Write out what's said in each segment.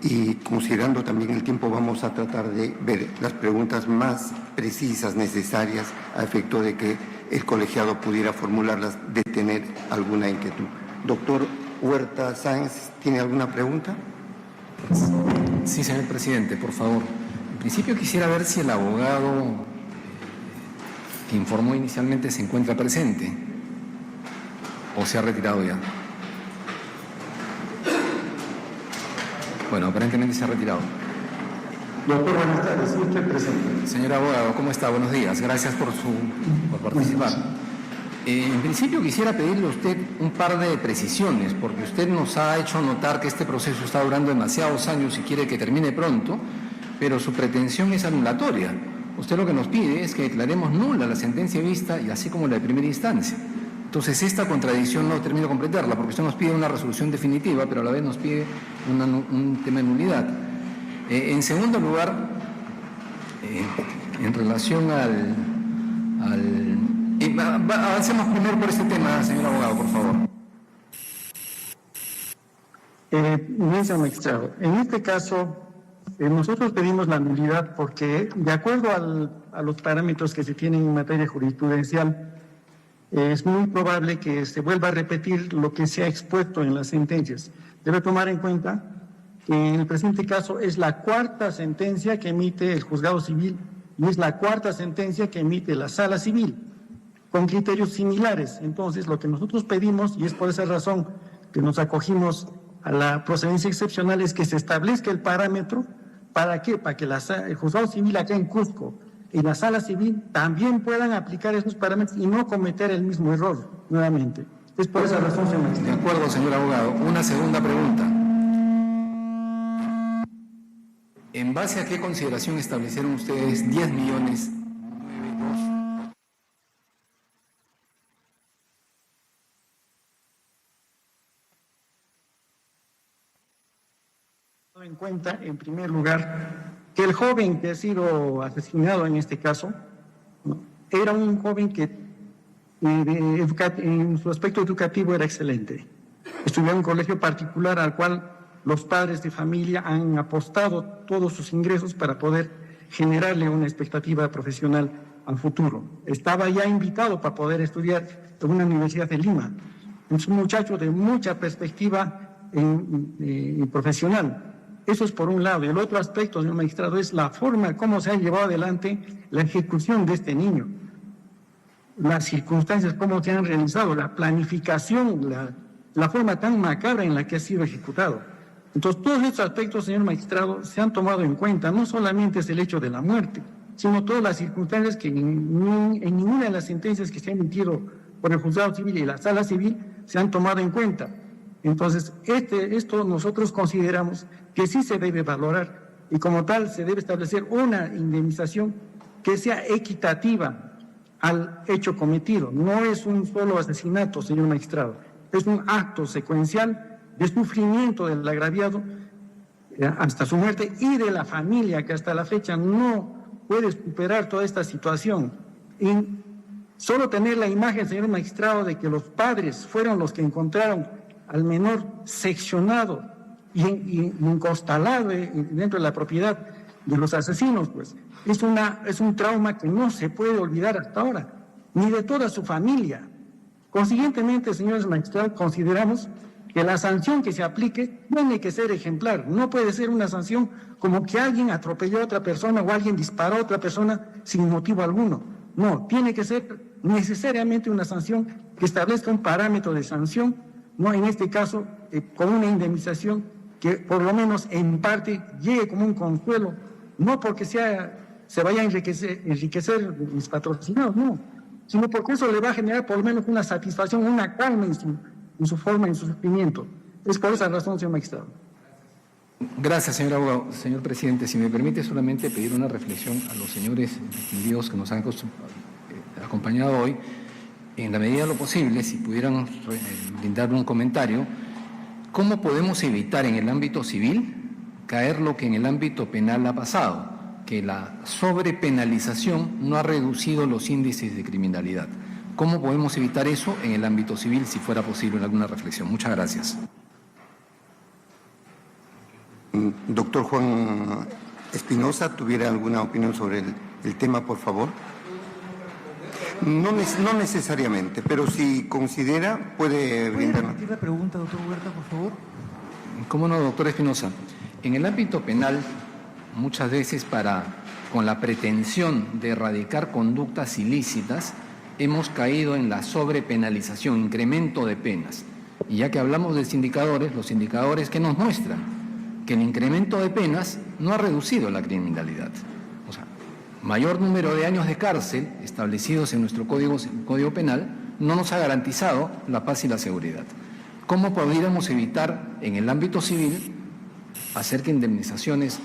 y considerando también el tiempo vamos a tratar de ver las preguntas más precisas, necesarias, a efecto de que el colegiado pudiera formularlas de tener alguna inquietud. Doctor Huerta Sáenz, ¿tiene alguna pregunta? Sí, señor presidente, por favor. En principio quisiera ver si el abogado que informó inicialmente se encuentra presente o se ha retirado ya. Bueno, aparentemente se ha retirado. Doctor, buenas tardes. Sí, estoy presente. Señor abogado, ¿cómo está? Buenos días. Gracias por participar. En principio quisiera pedirle a usted un par de precisiones, porque usted nos ha hecho notar que este proceso está durando demasiados años y quiere que termine pronto, pero su pretensión es anulatoria. Usted lo que nos pide es que declaremos nula la sentencia vista y así como la de primera instancia. Entonces, esta contradicción no termino de completarla, porque usted nos pide una resolución definitiva, pero a la vez nos pide un tema de nulidad. En segundo lugar, en relación avancemos primero por este tema, señor abogado, por favor. Señor magistrado, en este caso, nosotros pedimos la nulidad porque, de acuerdo a los parámetros que se tienen en materia jurisprudencial, es muy probable que se vuelva a repetir lo que se ha expuesto en las sentencias. Debe tomar en cuenta que en el presente caso es la cuarta sentencia que emite el juzgado civil y es la cuarta sentencia que emite la sala civil, con criterios similares. Entonces, lo que nosotros pedimos, y es por esa razón que nos acogimos a la procedencia excepcional, es que se establezca el parámetro. ¿Para qué? Para que el juzgado civil acá en Cusco y la sala civil también puedan aplicar esos parámetros y no cometer el mismo error nuevamente. Es por esa razón, señor magistrado. De acuerdo, señor abogado. Una segunda pregunta. ¿En base a qué consideración establecieron ustedes 10 millones? En cuenta, en primer lugar, que el joven que ha sido asesinado en este caso, ¿no?, era un joven que en su aspecto educativo era excelente. Estudió en un colegio particular al cual los padres de familia han apostado todos sus ingresos para poder generarle una expectativa profesional al futuro. Estaba ya invitado para poder estudiar en una universidad de Lima. Es un muchacho de mucha perspectiva profesional. Eso es por un lado. Y el otro aspecto, señor magistrado, es la forma como se ha llevado adelante la ejecución de este niño. Las circunstancias, cómo se han realizado, la planificación, la forma tan macabra en la que ha sido ejecutado. Entonces, todos estos aspectos, señor magistrado, se han tomado en cuenta. No solamente es el hecho de la muerte, sino todas las circunstancias que en ninguna de las sentencias que se han emitido por el juzgado civil y la sala civil se han tomado en cuenta. Entonces, esto nosotros consideramos que sí se debe valorar y como tal se debe establecer una indemnización que sea equitativa al hecho cometido. No es un solo asesinato, señor magistrado, es un acto secuencial de sufrimiento del agraviado hasta su muerte y de la familia que hasta la fecha no puede superar toda esta situación. Y solo tener la imagen, señor magistrado, de que los padres fueron los que encontraron al menor seccionado y encostalado dentro de la propiedad de los asesinos, pues es un trauma que no se puede olvidar hasta ahora, ni de toda su familia. Consiguientemente, señores magistrados, consideramos que la sanción que se aplique tiene que ser ejemplar. No puede ser una sanción como que alguien atropelló a otra persona o alguien disparó a otra persona sin motivo alguno. No, tiene que ser necesariamente una sanción que establezca un parámetro de sanción, no en este caso con una indemnización que por lo menos en parte llegue como un consuelo, no porque se vaya a enriquecer mis patrocinados, no, sino porque eso le va a generar por lo menos una satisfacción, una calma en su forma, en su sufrimiento. Es por esa razón, señor magistrado. Gracias, señor abogado. Señor presidente, si me permite solamente pedir una reflexión a los señores distinguidos que nos han acompañado hoy, en la medida de lo posible, si pudieran brindar un comentario, ¿cómo podemos evitar en el ámbito civil caer lo que en el ámbito penal ha pasado? Que la sobrepenalización no ha reducido los índices de criminalidad. ¿Cómo podemos evitar eso en el ámbito civil, si fuera posible alguna reflexión? Muchas gracias. Doctor Juan Espinosa, ¿tuviera alguna opinión sobre el tema, por favor? No necesariamente, pero si considera, puede brindarnos. ¿Puede repetir la pregunta, doctor Huerta, por favor? ¿Cómo no, doctor Espinosa? En el ámbito penal, muchas veces con la pretensión de erradicar conductas ilícitas, hemos caído en la sobrepenalización, incremento de penas. Y ya que hablamos de los indicadores que nos muestran que el incremento de penas no ha reducido la criminalidad. O sea, mayor número de años de cárcel establecidos en nuestro código penal no nos ha garantizado la paz y la seguridad. ¿Cómo podríamos evitar en el ámbito civil hacer que indemnizaciones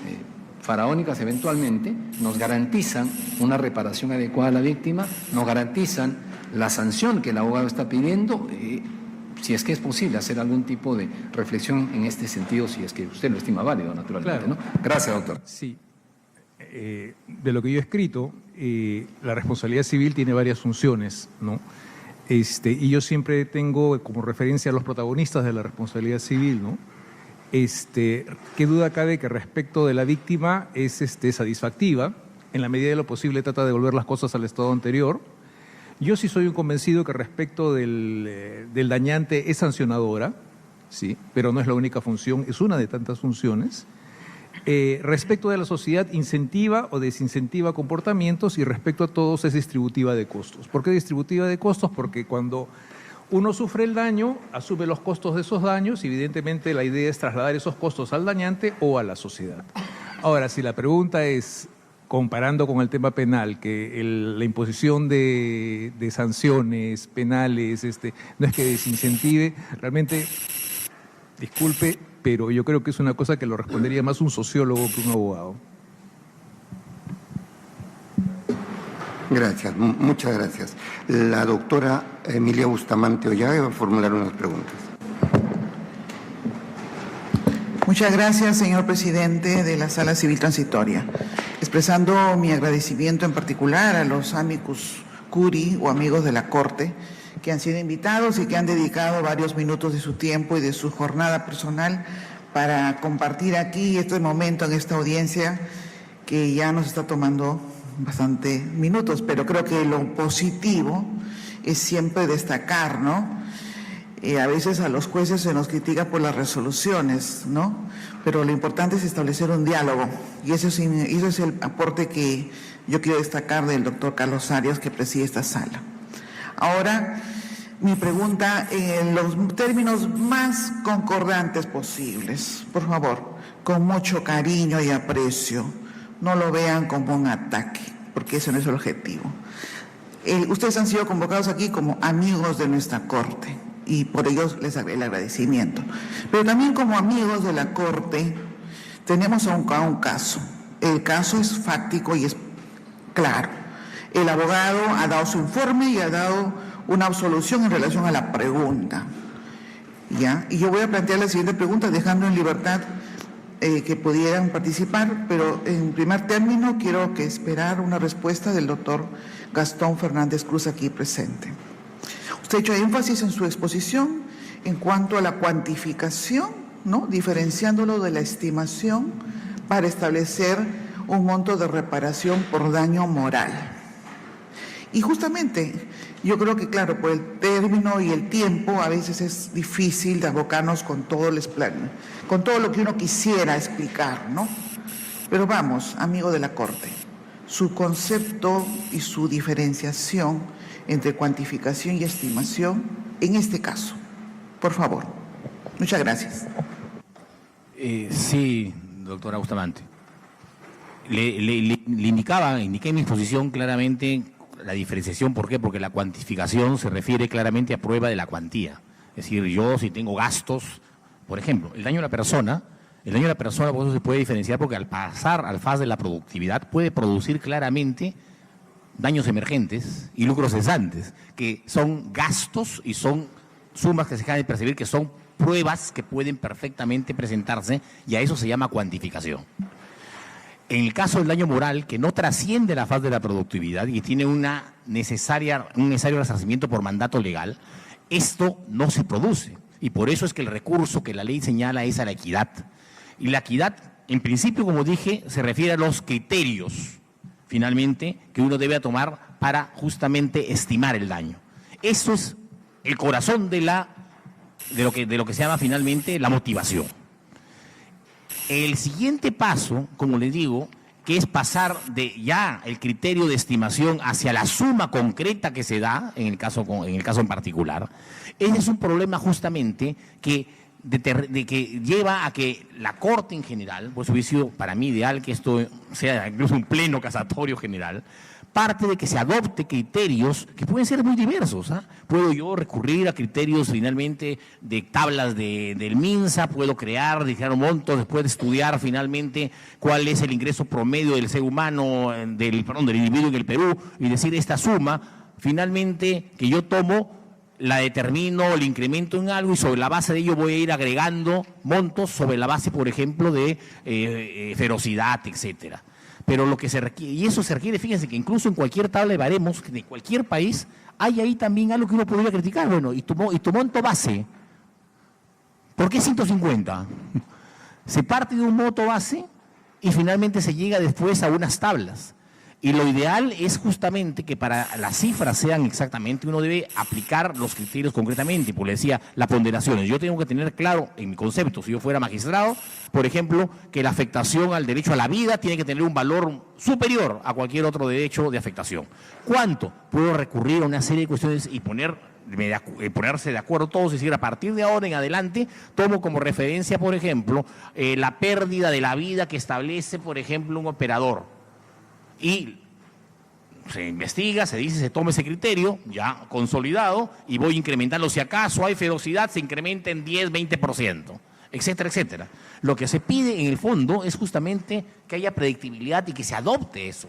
faraónicas eventualmente nos garantizan una reparación adecuada a la víctima, nos garantizan la sanción que el abogado está pidiendo? Si es que es posible hacer algún tipo de reflexión en este sentido, si es que usted lo estima válido, naturalmente, Claro. ¿no? Gracias, doctor. Sí. De lo que yo he escrito, la responsabilidad civil tiene varias funciones, ¿no? Y yo siempre tengo como referencia a los protagonistas de la responsabilidad civil, ¿no? Qué duda cabe que respecto de la víctima es satisfactiva, en la medida de lo posible trata de devolver las cosas al estado anterior. Yo sí soy un convencido que respecto del dañante es sancionadora, sí, pero no es la única función, es una de tantas funciones. Respecto de la sociedad, incentiva o desincentiva comportamientos, y respecto a todos es distributiva de costos. ¿Por qué distributiva de costos? Porque cuando uno sufre el daño, asume los costos de esos daños, y evidentemente la idea es trasladar esos costos al dañante o a la sociedad. Ahora, si la pregunta es, comparando con el tema penal, que la imposición de sanciones penales no es que desincentive, realmente, disculpe, pero yo creo que es una cosa que lo respondería más un sociólogo que un abogado. Gracias, muchas gracias. La doctora Emilia Bustamante Ollaga va a formular unas preguntas. Muchas gracias, señor presidente de la Sala Civil Transitoria. Expresando mi agradecimiento en particular a los amicus curiae o amigos de la Corte que han sido invitados y que han dedicado varios minutos de su tiempo y de su jornada personal para compartir aquí este momento en esta audiencia que ya nos está tomando bastante minutos, pero creo que lo positivo es siempre destacar, ¿no? A veces a los jueces se nos critica por las resoluciones, ¿no? Pero lo importante es establecer un diálogo, y eso es el aporte que yo quiero destacar del doctor Carlos Arias, que preside esta sala. Ahora, mi pregunta en los términos más concordantes posibles, por favor, con mucho cariño y aprecio, no lo vean como un ataque, porque ese no es el objetivo. Ustedes han sido convocados aquí como amigos de nuestra Corte, y por ello les hago el agradecimiento. Pero también como amigos de la Corte tenemos un caso. El caso es fáctico y es claro. El abogado ha dado su informe y ha dado una absolución en relación a la pregunta, ¿ya? Y yo voy a plantear la siguiente pregunta, dejando en libertad que pudieran participar, pero en primer término quiero esperar una respuesta del doctor Gastón Fernández Cruz aquí presente. Usted ha hecho énfasis en su exposición en cuanto a la cuantificación, ¿no? Diferenciándolo de la estimación para establecer un monto de reparación por daño moral. Y justamente yo creo que, claro, por el término y el tiempo a veces es difícil de abocarnos con todo lo que uno quisiera explicar, ¿no? Pero vamos, amigo de la Corte, su concepto y su diferenciación entre cuantificación y estimación en este caso, por favor. Muchas gracias. Sí, doctora Bustamante. Indiqué en mi exposición claramente la diferenciación. ¿Por qué? Porque la cuantificación se refiere claramente a prueba de la cuantía. Es decir, yo si tengo gastos, por ejemplo, el daño a la persona, por eso se puede diferenciar porque al pasar al faz de la productividad puede producir claramente daños emergentes y lucros cesantes, que son gastos y son sumas que se dejan de percibir, que son pruebas que pueden perfectamente presentarse, y a eso se llama cuantificación. En el caso del daño moral, que no trasciende la faz de la productividad y tiene un necesario resarcimiento por mandato legal, esto no se produce. Y por eso es que el recurso que la ley señala es a la equidad. Y la equidad, en principio, como dije, se refiere a los criterios, finalmente, que uno debe tomar para justamente estimar el daño. Eso es el corazón de lo que se llama finalmente la motivación. El siguiente paso, como les digo, que es pasar de ya el criterio de estimación hacia la suma concreta que se da, en el caso en particular, ese es un problema justamente que lleva a que la Corte en general, pues hubiese sido para mí ideal que esto sea incluso un pleno casatorio general, parte de que se adopte criterios que pueden ser muy diversos. Puedo yo recurrir a criterios finalmente de tablas del MINSA, puedo crear montos, después de estudiar finalmente cuál es el ingreso promedio del ser humano, del individuo en el Perú, y decir esta suma, finalmente que yo tomo, la determino, el incremento en algo y sobre la base de ello voy a ir agregando montos sobre la base, por ejemplo, de ferocidad, etcétera. Pero lo que se requiere, y eso se requiere, fíjense que incluso en cualquier tabla de baremos de cualquier país, hay ahí también algo que uno podría criticar. Bueno, y tu monto base, ¿por qué 150? Se parte de un monto base y finalmente se llega después a unas tablas. Y lo ideal es justamente que para las cifras sean exactamente, uno debe aplicar los criterios concretamente. Pues le decía, las ponderaciones. Yo tengo que tener claro en mi concepto, si yo fuera magistrado, por ejemplo, que la afectación al derecho a la vida tiene que tener un valor superior a cualquier otro derecho de afectación. ¿Cuánto? Puedo recurrir a una serie de cuestiones y ponerse de acuerdo todos, es decir, a partir de ahora en adelante, tomo como referencia, por ejemplo, la pérdida de la vida que establece, por ejemplo, un operador. Y se investiga, se dice, se toma ese criterio ya consolidado y voy incrementando. Si acaso hay ferocidad, se incrementa en 10, 20%, etcétera, etcétera. Lo que se pide en el fondo es justamente que haya predictibilidad y que se adopte eso.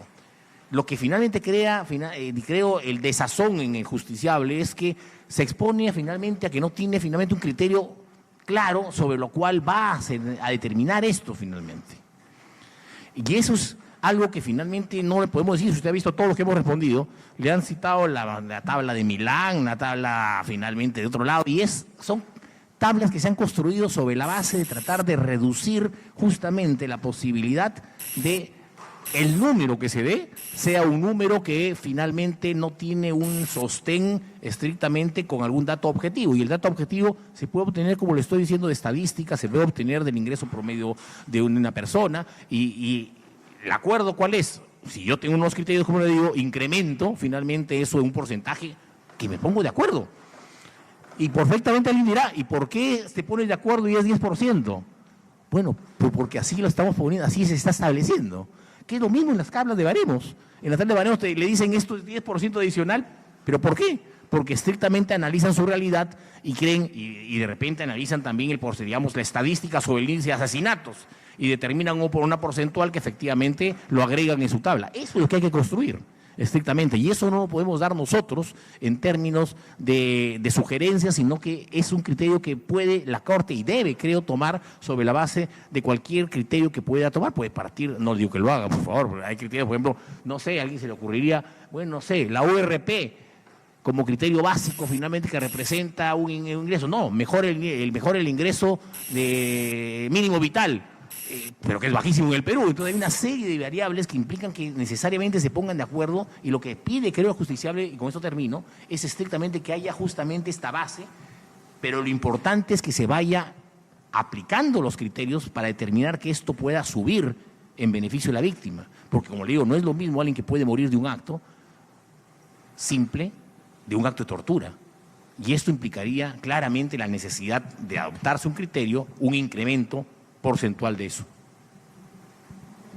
Lo que finalmente creo el desazón en el justiciable es que se expone finalmente a que no tiene finalmente un criterio claro sobre lo cual va a determinar esto finalmente. Y eso es algo que finalmente no le podemos decir. Si usted ha visto todo lo que hemos respondido, le han citado la tabla de Milán, la tabla finalmente de otro lado, y son tablas que se han construido sobre la base de tratar de reducir justamente la posibilidad de el número que se dé sea un número que finalmente no tiene un sostén estrictamente con algún dato objetivo. Y el dato objetivo se puede obtener, como le estoy diciendo, de estadística, se puede obtener del ingreso promedio de una persona y ¿el acuerdo cuál es? Si yo tengo unos criterios, como le digo, incremento finalmente eso en un porcentaje que me pongo de acuerdo. Y perfectamente alguien dirá, ¿y por qué se pone de acuerdo y es 10%? Bueno, pues porque así lo estamos poniendo, así se está estableciendo. Que es lo mismo en las tablas de baremos. En las tablas de baremos le dicen esto es 10% adicional, ¿pero por qué? Porque estrictamente analizan su realidad y creen, y de repente analizan también la estadística sobre el índice de asesinatos y determinan una porcentual que efectivamente lo agregan en su tabla. Eso es lo que hay que construir estrictamente, y eso no lo podemos dar nosotros en términos de sugerencias, sino que es un criterio que puede la Corte y debe, creo, tomar sobre la base de cualquier criterio que pueda tomar. Puede partir, no digo que lo haga, por favor, pero hay criterios, por ejemplo, no sé, a alguien se le ocurriría, bueno, no sé, la URP como criterio básico finalmente que representa un ingreso. No, mejor el ingreso de mínimo vital, pero que es bajísimo en el Perú. Entonces hay una serie de variables que implican que necesariamente se pongan de acuerdo, y lo que pide, creo, el justiciable, y con esto termino, es estrictamente que haya justamente esta base, pero lo importante es que se vaya aplicando los criterios para determinar que esto pueda subir en beneficio de la víctima. Porque, como le digo, no es lo mismo alguien que puede morir de un acto simple, de un acto de tortura. Y esto implicaría claramente la necesidad de adoptarse un criterio, un incremento porcentual de eso.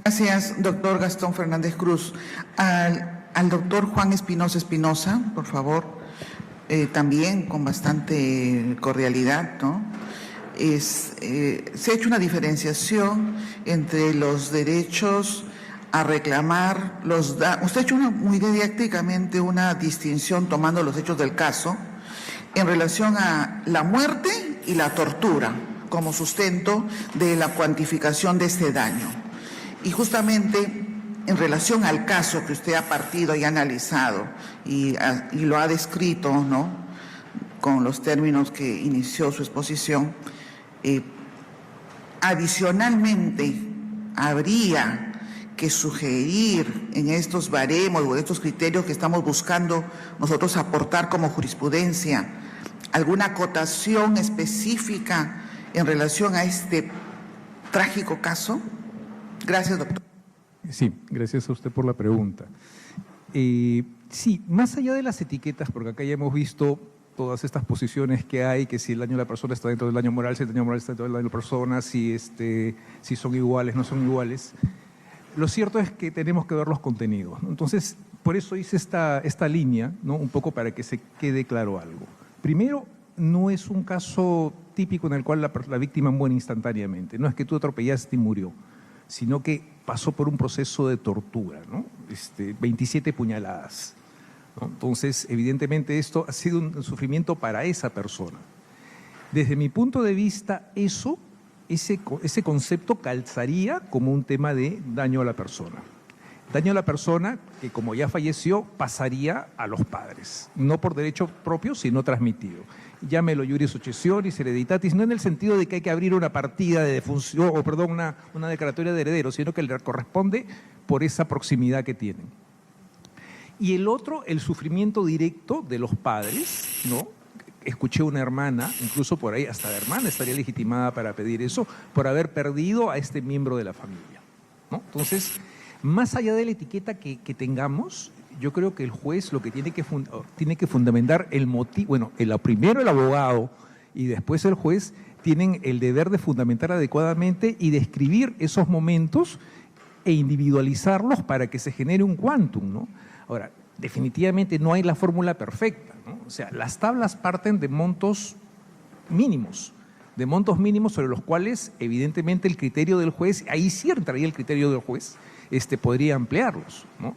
Gracias, doctor Gastón Fernández Cruz. Al doctor Juan Espinosa, por favor, también con bastante cordialidad, ¿no? Se ha hecho una diferenciación entre los derechos a reclamar usted ha hecho muy didácticamente una distinción tomando los hechos del caso en relación a la muerte y la tortura como sustento de la cuantificación de este daño. Y justamente en relación al caso que usted ha partido y analizado y lo ha descrito, ¿no?, con los términos que inició su exposición, Adicionalmente, habría que sugerir en estos baremos o en estos criterios que estamos buscando nosotros aportar como jurisprudencia alguna acotación específica en relación a este trágico caso. Gracias, doctor. Sí, gracias a usted por la pregunta. Sí, más allá de las etiquetas, porque acá ya hemos visto todas estas posiciones que hay, que si el daño de la persona está dentro del daño moral, si el daño moral está dentro del daño de la persona, si son iguales, no son iguales. Lo cierto es que tenemos que ver los contenidos, ¿no? Entonces, por eso hice esta línea, ¿no? Un poco para que se quede claro algo. Primero, no es un caso típico en el cual la víctima muere instantáneamente. No es que tú atropellaste y murió, sino que pasó por un proceso de tortura, ¿no? 27 puñaladas, ¿no? Entonces, evidentemente, esto ha sido un sufrimiento para esa persona. Desde mi punto de vista, ese concepto calzaría como un tema de daño a la persona. Daño a la persona que, como ya falleció, pasaría a los padres, no por derecho propio, sino transmitido. Llámelo iuris successionis, hereditatis, no en el sentido de que hay que abrir una partida de defunción, o perdón, una declaratoria de heredero, sino que le corresponde por esa proximidad que tienen. Y el otro, el sufrimiento directo de los padres, ¿no? Escuché una hermana, incluso por ahí hasta la hermana estaría legitimada para pedir eso, por haber perdido a este miembro de la familia, ¿no? Entonces, más allá de la etiqueta que tengamos, yo creo que el juez lo que tiene que fundamentar el motivo, bueno, primero el abogado y después el juez tienen el deber de fundamentar adecuadamente y describir esos momentos e individualizarlos para que se genere un quantum, ¿no? Ahora, definitivamente no hay la fórmula perfecta, ¿no? O sea, las tablas parten de montos mínimos sobre los cuales evidentemente el criterio del juez, ahí sí entraría el criterio del juez, podría ampliarlos, ¿no?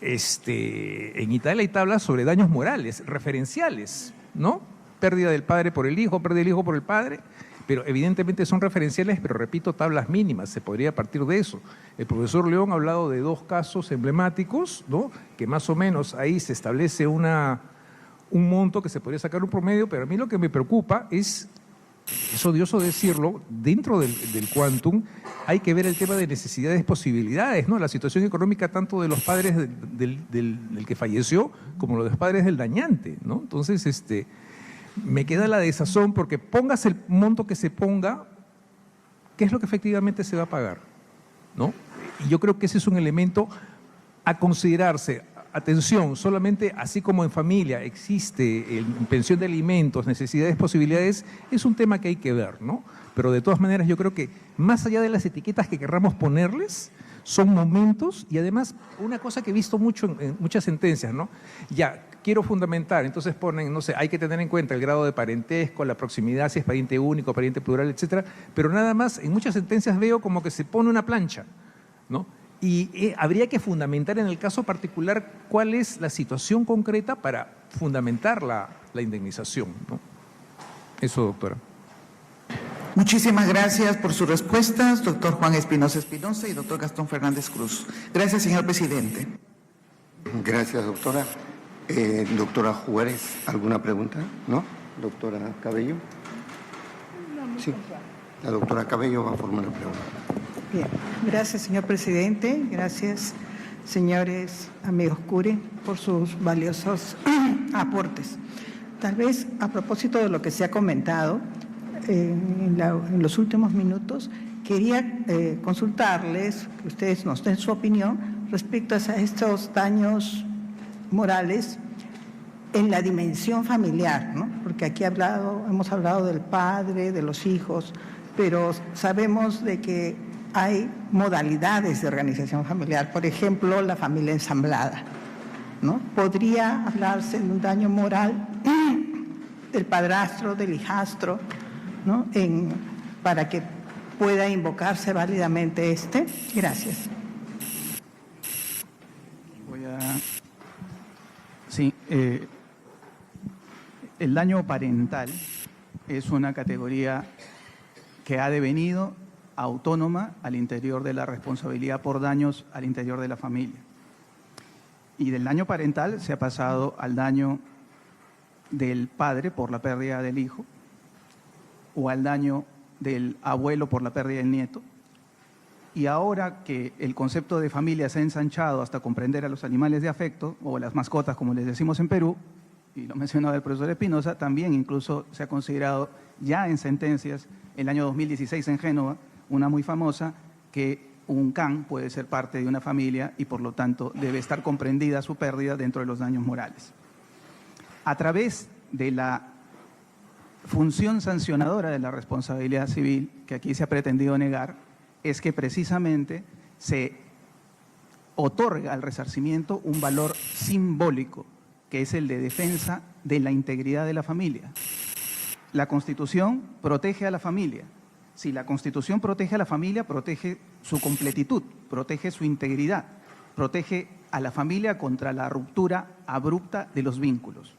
En Italia hay tablas sobre daños morales, referenciales, ¿no? Pérdida del padre por el hijo, pérdida del hijo por el padre, pero evidentemente son referenciales, pero repito, tablas mínimas, se podría partir de eso. El profesor León ha hablado de 2 casos emblemáticos, ¿no? Que más o menos ahí se establece un monto que se podría sacar un promedio, pero a mí lo que me preocupa es odioso decirlo, dentro del quantum hay que ver el tema de necesidades y posibilidades, ¿no? La situación económica tanto de los padres del que falleció como de los padres del dañante, ¿no? Entonces, me queda la desazón porque pongas el monto que se ponga, ¿qué es lo que efectivamente se va a pagar? ¿No? Y yo creo que ese es un elemento a considerarse. Atención, solamente así como en familia existe en pensión de alimentos, necesidades, posibilidades, es un tema que hay que ver, ¿no? Pero de todas maneras yo creo que más allá de las etiquetas que querramos ponerles, son momentos y además una cosa que he visto mucho en muchas sentencias, ¿no? Ya, quiero fundamentar, entonces ponen, no sé, hay que tener en cuenta el grado de parentesco, la proximidad, si es pariente único, pariente plural, etcétera, pero nada más, en muchas sentencias veo como que se pone una plancha, ¿no? Y habría que fundamentar en el caso particular cuál es la situación concreta para fundamentar la indemnización, ¿no? Eso, doctora. Muchísimas gracias por sus respuestas, doctor Juan Espinosa y doctor Gastón Fernández Cruz. Gracias, señor presidente. Gracias, doctora. Doctora Juárez, ¿alguna pregunta? ¿No? Doctora Cabello. Sí, la doctora Cabello va a formar la pregunta. Bien, gracias, señor presidente. Gracias, señores amigos Curi, por sus valiosos aportes. Tal vez a propósito de lo que se ha comentado en los últimos minutos, quería consultarles, que ustedes nos den su opinión respecto a estos daños morales en la dimensión familiar, ¿no? Porque aquí hemos hablado del padre, de los hijos, pero sabemos de que hay modalidades de organización familiar, por ejemplo, la familia ensamblada, ¿no? Podría hablarse de un daño moral del padrastro, del hijastro, ¿no? Para que pueda invocarse válidamente Gracias. Sí, el daño parental es una categoría que ha devenido autónoma al interior de la responsabilidad por daños al interior de la familia. Y del daño parental se ha pasado al daño del padre por la pérdida del hijo, o al daño del abuelo por la pérdida del nieto. Y ahora que el concepto de familia se ha ensanchado hasta comprender a los animales de afecto, o las mascotas, como les decimos en Perú, y lo mencionaba el profesor Espinosa, también incluso se ha considerado ya en sentencias, el año 2016 en Génova, una muy famosa, que un can puede ser parte de una familia y por lo tanto debe estar comprendida su pérdida dentro de los daños morales. A través de la función sancionadora de la responsabilidad civil, que aquí se ha pretendido negar, es que precisamente se otorga al resarcimiento un valor simbólico, que es el de defensa de la integridad de la familia. La Constitución protege a la familia. Si la Constitución protege a la familia, protege su completitud, protege su integridad, protege a la familia contra la ruptura abrupta de los vínculos.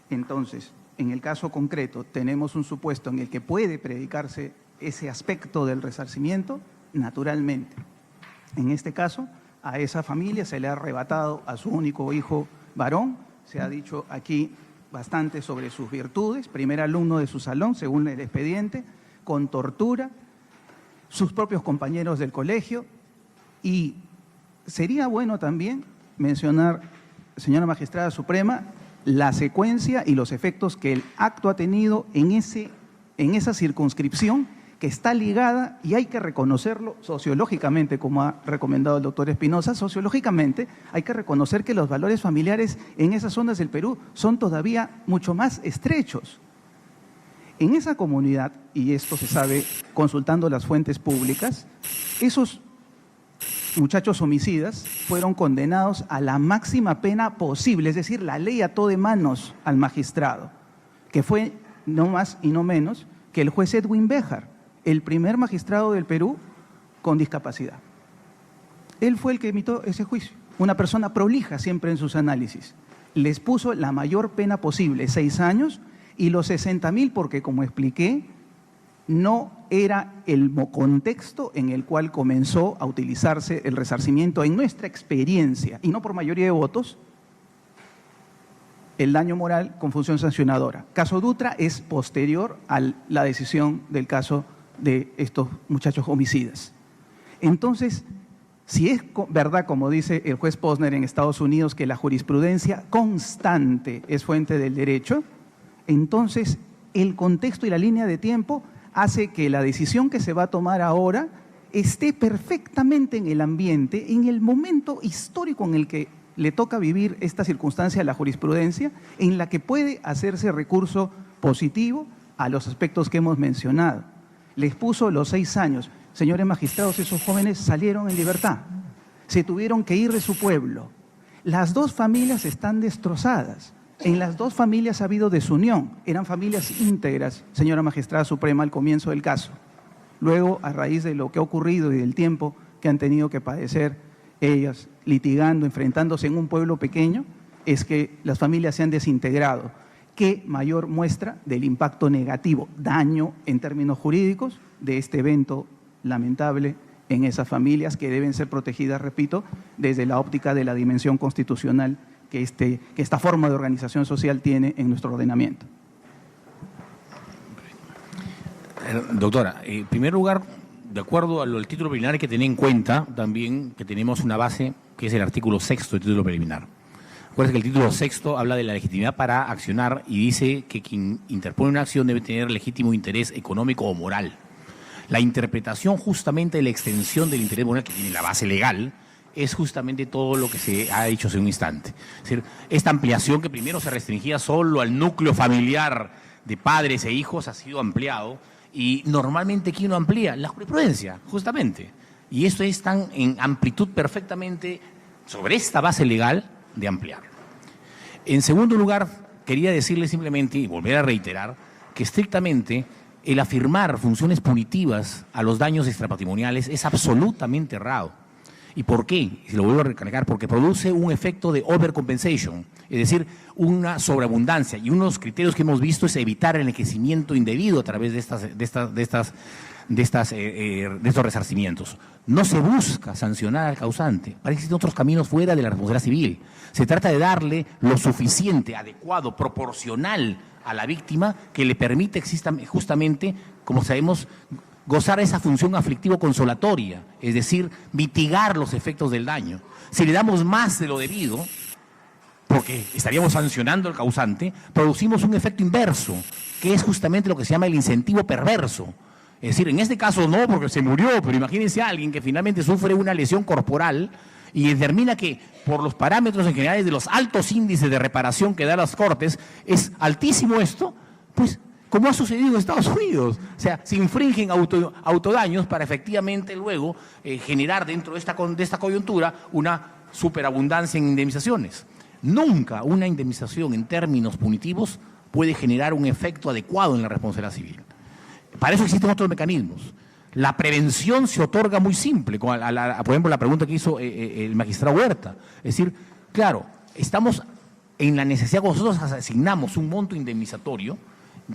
Entonces, en el caso concreto, tenemos un supuesto en el que puede predicarse ese aspecto del resarcimiento, naturalmente. En este caso, a esa familia se le ha arrebatado a su único hijo varón. Se ha dicho aquí bastante sobre sus virtudes, primer alumno de su salón, según el expediente, con tortura, sus propios compañeros del colegio. Y sería bueno también mencionar, señora magistrada suprema, la secuencia y los efectos que el acto ha tenido en esa circunscripción, que está ligada, y hay que reconocerlo sociológicamente, como ha recomendado el doctor Espinosa, sociológicamente hay que reconocer que los valores familiares en esas zonas del Perú son todavía mucho más estrechos. En esa comunidad, y esto se sabe consultando las fuentes públicas, esos muchachos homicidas fueron condenados a la máxima pena posible, es decir, la ley ató de manos al magistrado, que fue no más y no menos que el juez Edwin Béjar, el primer magistrado del Perú con discapacidad. Él fue el que emitió ese juicio, una persona prolija siempre en sus análisis. Les puso la mayor pena posible, 6 años, y los 60.000, porque como expliqué, no era el contexto en el cual comenzó a utilizarse el resarcimiento en nuestra experiencia, y no por mayoría de votos, el daño moral con función sancionadora. Caso Dutra es posterior a la decisión del caso de estos muchachos homicidas. Entonces, si es verdad, como dice el juez Posner en Estados Unidos, que la jurisprudencia constante es fuente del derecho, entonces el contexto y la línea de tiempo hace que la decisión que se va a tomar ahora esté perfectamente en el ambiente, en el momento histórico en el que le toca vivir esta circunstancia a la jurisprudencia, en la que puede hacerse recurso positivo a los aspectos que hemos mencionado. Les puso los 6 años. Señores magistrados, esos jóvenes salieron en libertad. Se tuvieron que ir de su pueblo. Las 2 familias están destrozadas. En las 2 familias ha habido desunión. Eran familias íntegras, señora magistrada suprema, al comienzo del caso. Luego, a raíz de lo que ha ocurrido y del tiempo que han tenido que padecer ellas, litigando, enfrentándose en un pueblo pequeño, es que las familias se han desintegrado. ¿Qué mayor muestra del impacto negativo, daño en términos jurídicos de este evento lamentable en esas familias que deben ser protegidas, repito, desde la óptica de la dimensión constitucional que esta forma de organización social tiene en nuestro ordenamiento? Doctora, en primer lugar, de acuerdo al título preliminar, hay que tener en cuenta también que tenemos una base que es el artículo 6 del título preliminar. Acuérdense que el título 6 habla de la legitimidad para accionar y dice que quien interpone una acción debe tener legítimo interés económico o moral. La interpretación justamente de la extensión del interés moral que tiene la base legal es justamente todo lo que se ha dicho hace un instante. Es decir, esta ampliación que primero se restringía solo al núcleo familiar de padres e hijos ha sido ampliado, y normalmente ¿quién lo amplía? La jurisprudencia, justamente. Y esto es tan en amplitud perfectamente sobre esta base legal de ampliarlo. En segundo lugar, quería decirle simplemente y volver a reiterar que estrictamente el afirmar funciones punitivas a los daños extrapatrimoniales es absolutamente errado. ¿Y por qué? Se lo vuelvo a recalcar, porque produce un efecto de overcompensation, es decir, una sobreabundancia. Y uno de los criterios que hemos visto es evitar el enriquecimiento indebido a través de estos resarcimientos. No se busca sancionar al causante, para que existen otros caminos fuera de la responsabilidad civil. Se trata de darle lo suficiente, adecuado, proporcional a la víctima que le permite justamente, como sabemos, gozar esa función aflictivo-consolatoria, es decir, mitigar los efectos del daño. Si le damos más de lo debido, porque estaríamos sancionando al causante, producimos un efecto inverso, que es justamente lo que se llama el incentivo perverso. Es decir, en este caso no, porque se murió, pero imagínense a alguien que finalmente sufre una lesión corporal y determina que por los parámetros en general de los altos índices de reparación que dan las Cortes, es altísimo esto, pues como ha sucedido en Estados Unidos. O sea, se infringen autodaños para efectivamente luego generar dentro de esta coyuntura una superabundancia en indemnizaciones. Nunca una indemnización en términos punitivos puede generar un efecto adecuado en la responsabilidad civil. Para eso existen otros mecanismos. La prevención se otorga muy simple, por ejemplo, la pregunta que hizo el magistrado Huerta. Es decir, claro, estamos en la necesidad, cuando nosotros asignamos un monto indemnizatorio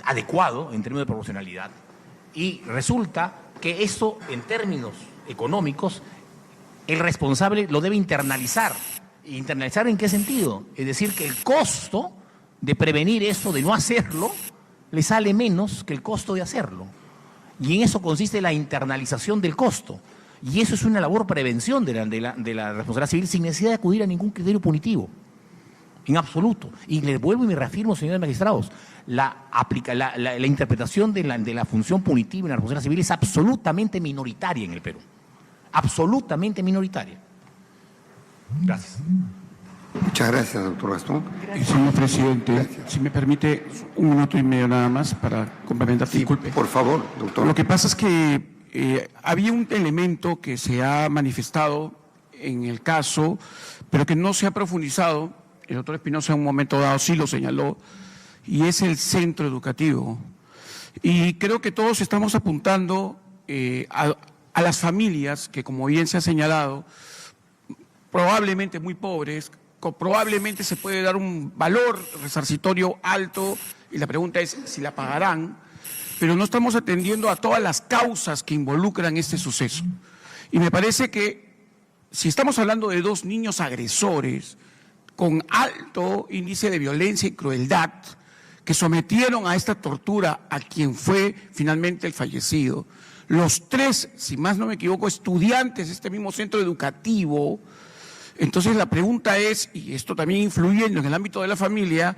adecuado en términos de proporcionalidad, y resulta que eso, en términos económicos, el responsable lo debe internalizar. ¿Internalizar en qué sentido? Es decir, que el costo de prevenir eso, de no hacerlo, le sale menos que el costo de hacerlo. Y en eso consiste la internalización del costo. Y eso es una labor prevención de la responsabilidad civil sin necesidad de acudir a ningún criterio punitivo. En absoluto. Y les vuelvo y me reafirmo, señores magistrados, la interpretación de la función punitiva en la responsabilidad civil es absolutamente minoritaria en el Perú. Absolutamente minoritaria. Gracias. Muchas gracias, doctor Gastón. Señor presidente, Gracias. si me permite 1 minuto y medio nada más para complementar. Sí, Disculpe. por favor, doctor. Lo que pasa es que había un elemento que se ha manifestado en el caso, pero que no se ha profundizado. El doctor Espinosa en un momento dado sí lo señaló, y es el centro educativo. Y creo que todos estamos apuntando a las familias que, como bien se ha señalado, probablemente muy pobres, probablemente se puede dar un valor resarcitorio alto, y la pregunta es si la pagarán, pero no estamos atendiendo a todas las causas que involucran este suceso. Y me parece que si estamos hablando de 2 niños agresores con alto índice de violencia y crueldad, que sometieron a esta tortura a quien fue finalmente el fallecido, los 3, si más no me equivoco, estudiantes de este mismo centro educativo. Entonces la pregunta es, y esto también influyendo en el ámbito de la familia,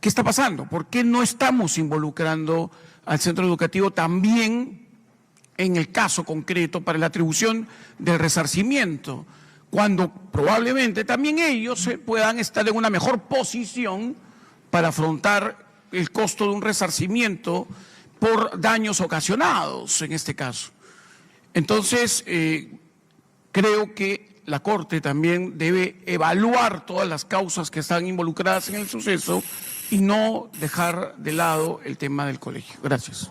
¿qué está pasando? ¿Por qué no estamos involucrando al centro educativo también en el caso concreto para la atribución del resarcimiento, cuando probablemente también ellos puedan estar en una mejor posición para afrontar el costo de un resarcimiento por daños ocasionados en este caso? Entonces, creo que la Corte también debe evaluar todas las causas que están involucradas en el suceso y no dejar de lado el tema del colegio. Gracias.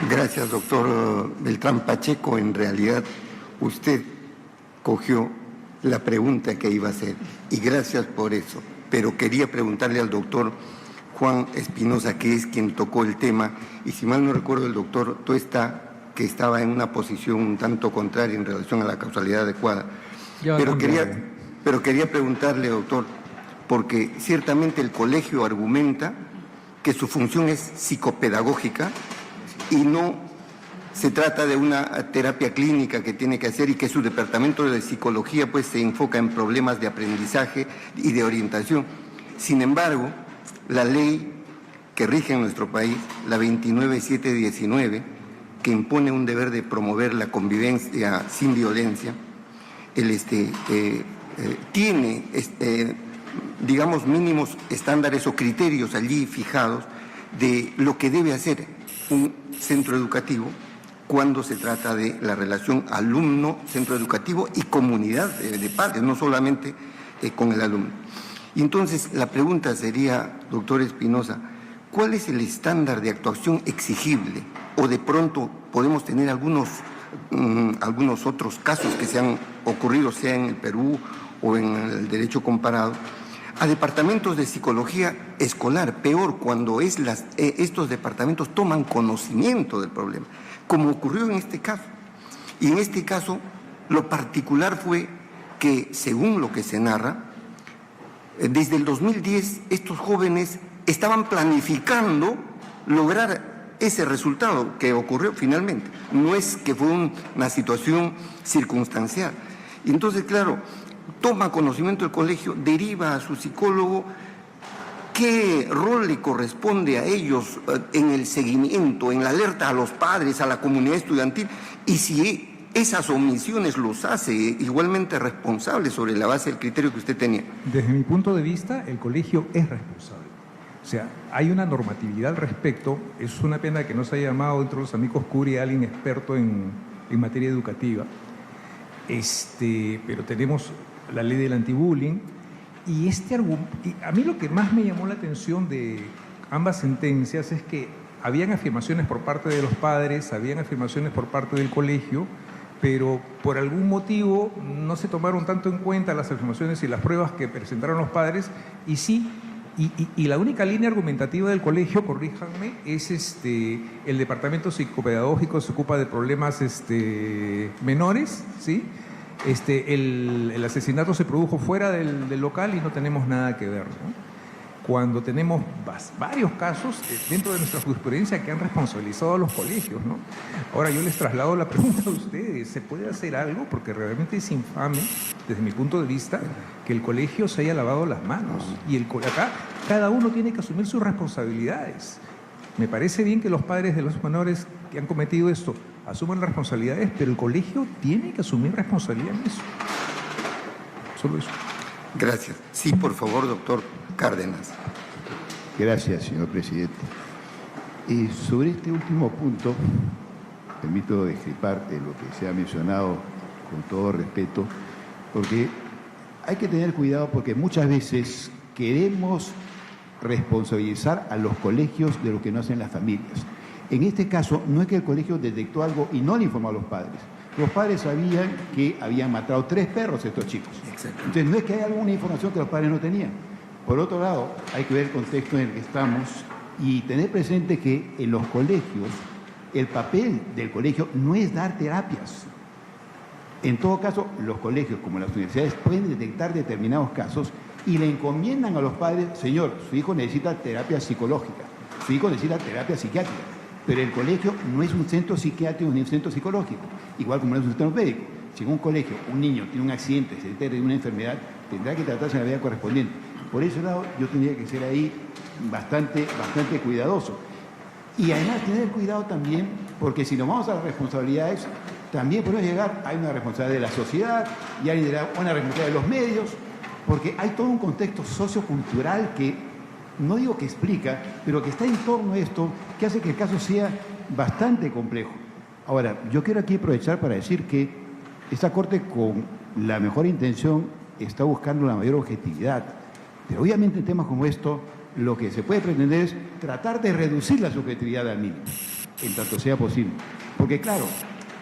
Gracias, doctor Beltrán Pacheco. En realidad, usted cogió la pregunta que iba a hacer, y gracias por eso. Pero quería preguntarle al doctor Juan Espinosa, que es quien tocó el tema, y si mal no recuerdo, el doctor Tuesta, que estaba en una posición un tanto contraria en relación a la causalidad adecuada. Pero quería preguntarle, doctor, porque ciertamente el colegio argumenta que su función es psicopedagógica y no se trata de una terapia clínica que tiene que hacer, y que su departamento de psicología pues se enfoca en problemas de aprendizaje y de orientación. Sin embargo, la ley que rige en nuestro país, la 29719, que impone un deber de promover la convivencia sin violencia, tiene, digamos, mínimos estándares o criterios allí fijados de lo que debe hacer un centro educativo cuando se trata de la relación alumno-centro educativo y comunidad de padres, no solamente con el alumno. Y entonces la pregunta sería, doctor Espinosa, ¿cuál es el estándar de actuación exigible? O de pronto podemos tener algunos otros casos que se han ocurrido, sea en el Perú o en el derecho comparado, a departamentos de psicología escolar, peor cuando estos departamentos toman conocimiento del problema, como ocurrió en este caso. Y en este caso, lo particular fue que, según lo que se narra, desde el 2010 estos jóvenes estaban planificando lograr ese resultado que ocurrió finalmente. No es que fue una situación circunstancial. Y entonces, claro, toma conocimiento del colegio, deriva a su psicólogo. ¿Qué rol le corresponde a ellos en el seguimiento, en la alerta a los padres, a la comunidad estudiantil? Y si esas omisiones los hace igualmente responsables sobre la base del criterio que usted tenía. Desde mi punto de vista, el colegio es responsable. O sea, hay una normatividad al respecto. Es una pena que no se haya llamado entre los amigos Curi a alguien experto en materia educativa. Pero tenemos la ley del antibullying. Y a mí lo que más me llamó la atención de ambas sentencias es que habían afirmaciones por parte de los padres, habían afirmaciones por parte del colegio, pero por algún motivo no se tomaron tanto en cuenta las afirmaciones y las pruebas que presentaron los padres, y la única línea argumentativa del colegio, corríjanme, es el departamento psicopedagógico se ocupa de problemas menores, ¿sí? El asesinato se produjo fuera del local y no tenemos nada que ver, ¿no? Cuando tenemos varios casos dentro de nuestra jurisprudencia que han responsabilizado a los colegios, ¿no? Ahora yo les traslado la pregunta a ustedes, ¿se puede hacer algo? Porque realmente es infame, desde mi punto de vista, que el colegio se haya lavado las manos. Y acá cada uno tiene que asumir sus responsabilidades. Me parece bien que los padres de los menores que han cometido esto asuman las responsabilidades, pero el colegio tiene que asumir responsabilidad en eso. Solo eso. Gracias. Sí, por favor, doctor Cárdenas. Gracias, señor presidente. Y sobre este último punto, permito discrepar de lo que se ha mencionado con todo respeto, porque hay que tener cuidado porque muchas veces queremos responsabilizar a los colegios de lo que no hacen las familias. En este caso, no es que el colegio detectó algo y no le informó a los padres. Los padres sabían que habían matado 3 perros estos chicos. Entonces, no es que haya alguna información que los padres no tenían. Por otro lado, hay que ver el contexto en el que estamos y tener presente que en los colegios, el papel del colegio no es dar terapias. En todo caso, los colegios, como las universidades, pueden detectar determinados casos y le encomiendan a los padres, señor, su hijo necesita terapia psicológica, su hijo necesita terapia psiquiátrica. Pero el colegio no es un centro psiquiátrico ni un centro psicológico, igual como no es un centro médico. Si en un colegio un niño tiene un accidente, se entera de una enfermedad, tendrá que tratarse en la medida correspondiente. Por ese lado, yo tendría que ser ahí bastante cuidadoso. Y además tener cuidado también, porque si nos vamos a las responsabilidades, también podemos llegar, hay una responsabilidad de la sociedad y hay una responsabilidad de los medios, porque hay todo un contexto sociocultural que no digo que explica, pero que está en torno a esto, que hace que el caso sea bastante complejo. Ahora, yo quiero aquí aprovechar para decir que esta Corte, con la mejor intención, está buscando la mayor objetividad. Pero obviamente en temas como esto, lo que se puede pretender es tratar de reducir la subjetividad al mínimo, en tanto sea posible. Porque claro,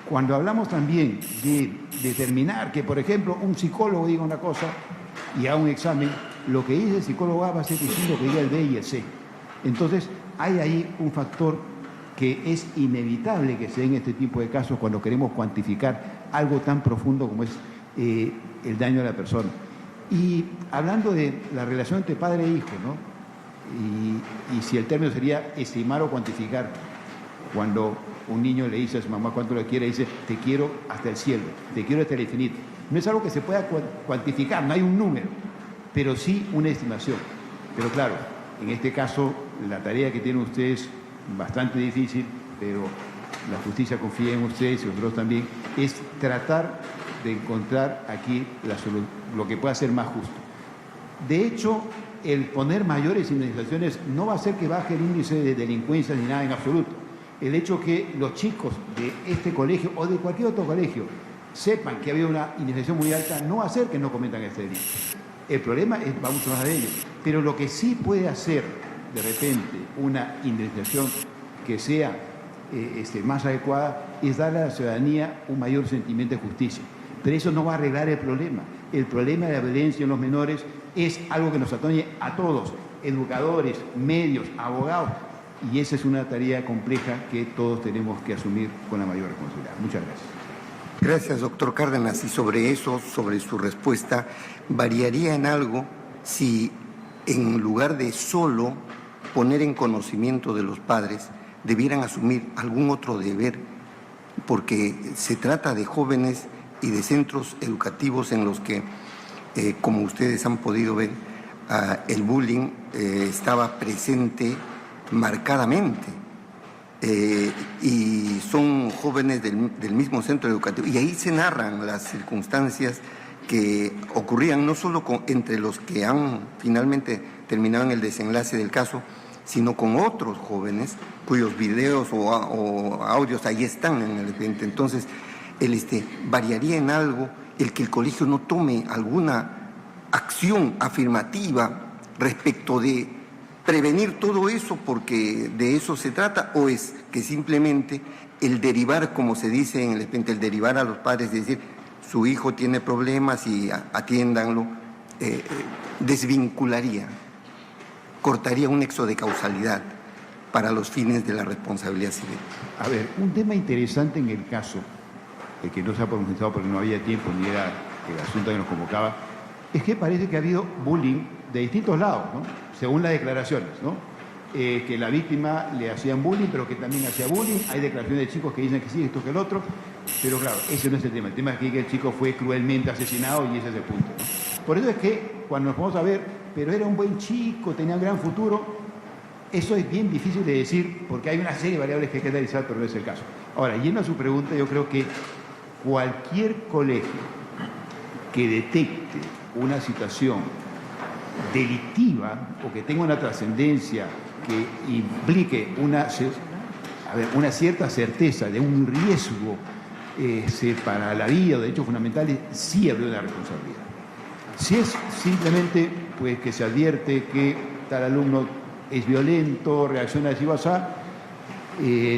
cuando hablamos también de determinar que, por ejemplo, un psicólogo diga una cosa y haga un examen, lo que dice el psicólogo A va a ser distinto lo que diga el B y el C. Entonces, hay ahí un factor que es inevitable que se dé en este tipo de casos cuando queremos cuantificar algo tan profundo como es el daño a la persona. Y hablando de la relación entre padre e hijo, ¿no? Y si el término sería estimar o cuantificar, cuando un niño le dice a su mamá cuánto lo quiere, dice, te quiero hasta el cielo, te quiero hasta el infinito. No es algo que se pueda cuantificar, no hay un número, pero sí una estimación. Pero claro, en este caso, la tarea que tienen ustedes, bastante difícil, pero la justicia confía en ustedes y nosotros también, es tratar de encontrar aquí lo que pueda ser más justo. De hecho, el poner mayores indemnizaciones no va a hacer que baje el índice de delincuencia ni nada en absoluto. El hecho que los chicos de este colegio o de cualquier otro colegio sepan que ha habido una indemnización muy alta no va a hacer que no cometan este delito. El problema va mucho más de ellos. Pero lo que sí puede hacer de repente una indemnización que sea más adecuada es darle a la ciudadanía un mayor sentimiento de justicia. Pero eso no va a arreglar el problema. El problema de la violencia en los menores es algo que nos atañe a todos, educadores, medios, abogados, y esa es una tarea compleja que todos tenemos que asumir con la mayor responsabilidad. Muchas gracias. Gracias, doctor Cárdenas. Y sobre eso, sobre su respuesta, ¿variaría en algo si en lugar de solo poner en conocimiento de los padres, debieran asumir algún otro deber, porque se trata de jóvenes y de centros educativos en los que, como ustedes han podido ver, el bullying estaba presente marcadamente. Y son jóvenes del mismo centro educativo, y ahí se narran las circunstancias que ocurrían no solo entre los que han finalmente terminado en el desenlace del caso, sino con otros jóvenes cuyos videos o audios ahí están en el expediente. Entonces, variaría en algo el que el colegio no tome alguna acción afirmativa respecto de prevenir todo eso, porque de eso se trata, o es que simplemente el derivar, como se dice en el expediente, el derivar a los padres, es decir, su hijo tiene problemas y atiéndanlo, desvincularía, cortaría un nexo de causalidad para los fines de la responsabilidad civil. A ver, un tema interesante en el caso, que no se ha profundizado porque no había tiempo ni era el asunto que nos convocaba, es que parece que ha habido bullying de distintos lados, ¿no? Según las declaraciones, ¿no? Que la víctima le hacían bullying, pero que también hacía bullying. Hay declaraciones de chicos que dicen que sí, esto que el otro, pero claro, ese no es el tema. El tema es que el chico fue cruelmente asesinado y ese es el punto, ¿no? Por eso es que cuando nos vamos a ver, pero era un buen chico, tenía un gran futuro, eso es bien difícil de decir porque hay una serie de variables que hay que analizar, pero no es el caso. Ahora, yendo a su pregunta, yo creo que cualquier colegio que detecte una situación delictiva o que tenga una trascendencia que implique una cierta certeza de un riesgo para la vida o de hechos fundamentales, sí habría una responsabilidad. Si es simplemente pues, que se advierte que tal alumno es violento, reacciona así o así,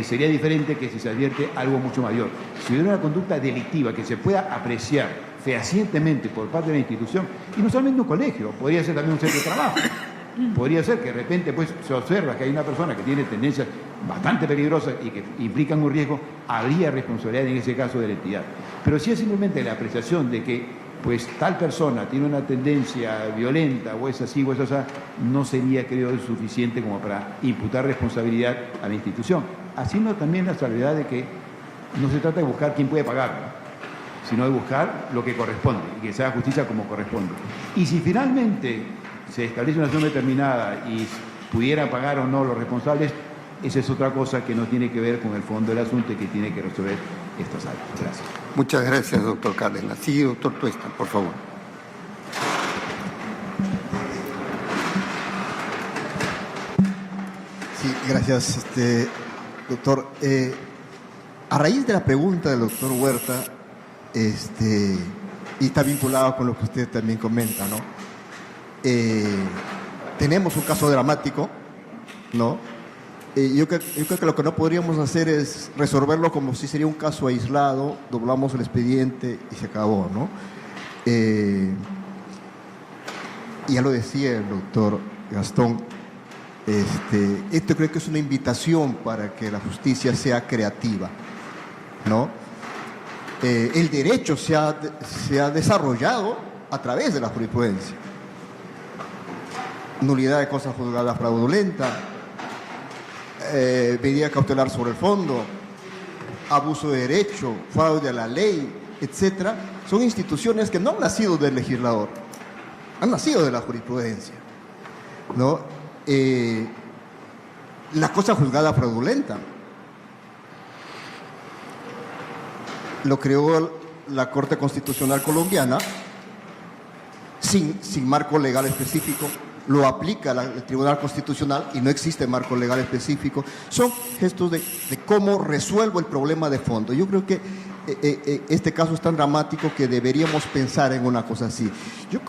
sería diferente que si se advierte algo mucho mayor. Si hubiera una conducta delictiva que se pueda apreciar fehacientemente por parte de la institución, y no solamente un colegio, podría ser también un centro de trabajo, podría ser que de repente pues, se observa que hay una persona que tiene tendencias bastante peligrosas y que implican un riesgo, habría responsabilidad en ese caso de la entidad. Pero si es simplemente la apreciación de que pues tal persona tiene una tendencia violenta o es así o es así, no sería, creo, suficiente como para imputar responsabilidad a la institución. Haciendo también la salvedad de que no se trata de buscar quién puede pagar, ¿no?, sino de buscar lo que corresponde y que se haga justicia como corresponde. Y si finalmente se establece una acción determinada y pudieran pagar o no los responsables, esa es otra cosa que no tiene que ver con el fondo del asunto y que tiene que resolver estas áreas. Gracias. Muchas gracias, doctor Cárdenas. Sí, doctor Tuesta, por favor. Sí, gracias, doctor. A raíz de la pregunta del doctor Huerta, y está vinculado con lo que usted también comenta, ¿no? Tenemos un caso dramático, ¿no? Yo creo que lo que no podríamos hacer es resolverlo como si sería un caso aislado, doblamos el expediente y se acabó, ¿no? Y ya lo decía el doctor Gastón, esto creo que es una invitación para que la justicia sea creativa, ¿no? El derecho se ha desarrollado a través de la jurisprudencia. Nulidad de cosa juzgada fraudulenta, medida cautelar sobre el fondo, abuso de derecho, fraude a la ley, etcétera, son instituciones que no han nacido del legislador, han nacido de la jurisprudencia, ¿no? La cosa juzgada fraudulenta lo creó la Corte Constitucional Colombiana sin marco legal específico, lo aplica el Tribunal Constitucional y no existe marco legal específico. Son gestos de cómo resuelvo el problema de fondo. Yo creo que este caso es tan dramático que deberíamos pensar en una cosa así. Yo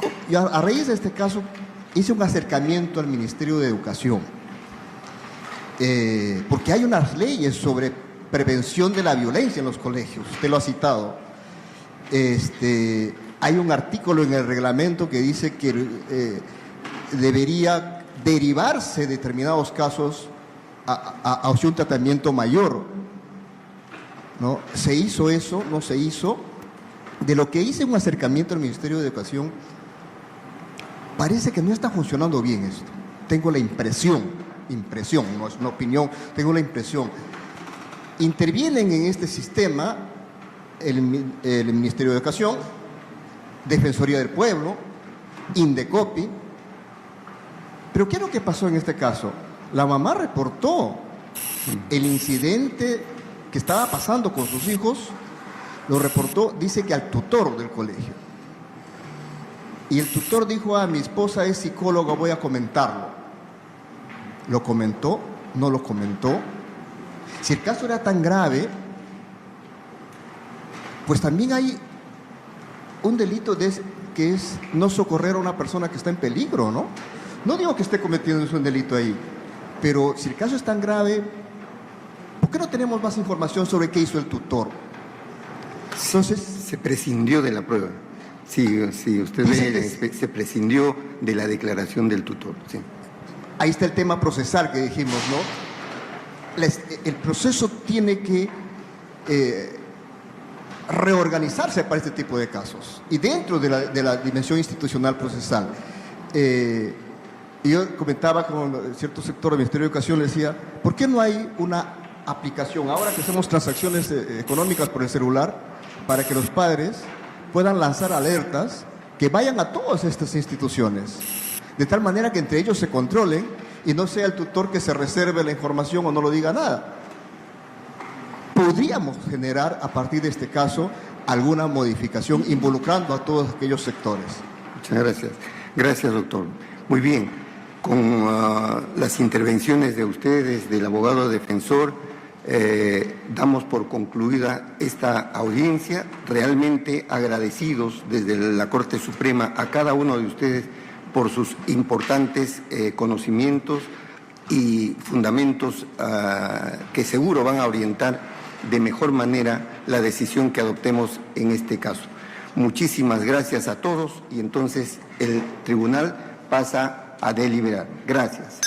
a raíz de este caso hice un acercamiento al Ministerio de Educación, porque hay unas leyes sobre prevención de la violencia en los colegios, usted lo ha citado. Hay un artículo en el reglamento que dice que debería derivarse determinados casos a un tratamiento mayor, ¿no? ¿Se hizo eso? ¿No se hizo? De lo que hice un acercamiento al Ministerio de Educación, parece que no está funcionando bien esto. Tengo la impresión, impresión, no es una opinión, tengo la impresión. Intervienen en este sistema el Ministerio de Educación, Defensoría del Pueblo, Indecopi. Pero ¿qué es lo que pasó en este caso? La mamá reportó el incidente que estaba pasando con sus hijos, lo reportó, dice que al tutor del colegio. Y el tutor dijo: mi esposa es psicóloga, voy a comentarlo. ¿Lo comentó? ¿No lo comentó? Si el caso era tan grave, pues también hay un delito que es no socorrer a una persona que está en peligro, ¿no? No digo que esté cometiendo un delito ahí, pero si el caso es tan grave, ¿por qué no tenemos más información sobre qué hizo el tutor? Entonces, se prescindió de la prueba. Sí, usted ve, se prescindió de la declaración del tutor. Sí. Ahí está el tema procesal que dijimos, ¿no? El proceso tiene que reorganizarse para este tipo de casos. Y dentro de la dimensión institucional procesal, yo comentaba con cierto sector del Ministerio de Educación, le decía: ¿por qué no hay una aplicación, ahora que hacemos transacciones económicas por el celular, para que los padres puedan lanzar alertas que vayan a todas estas instituciones, de tal manera que entre ellos se controlen y no sea el tutor que se reserve la información o no lo diga nada? Podríamos generar a partir de este caso alguna modificación involucrando a todos aquellos sectores. Muchas gracias. Gracias, doctor. Muy bien. Con las intervenciones de ustedes, del abogado defensor, damos por concluida esta audiencia, realmente agradecidos desde la Corte Suprema a cada uno de ustedes por sus importantes conocimientos y fundamentos que seguro van a orientar de mejor manera la decisión que adoptemos en este caso. Muchísimas gracias a todos y entonces el tribunal pasa a deliberar. Gracias.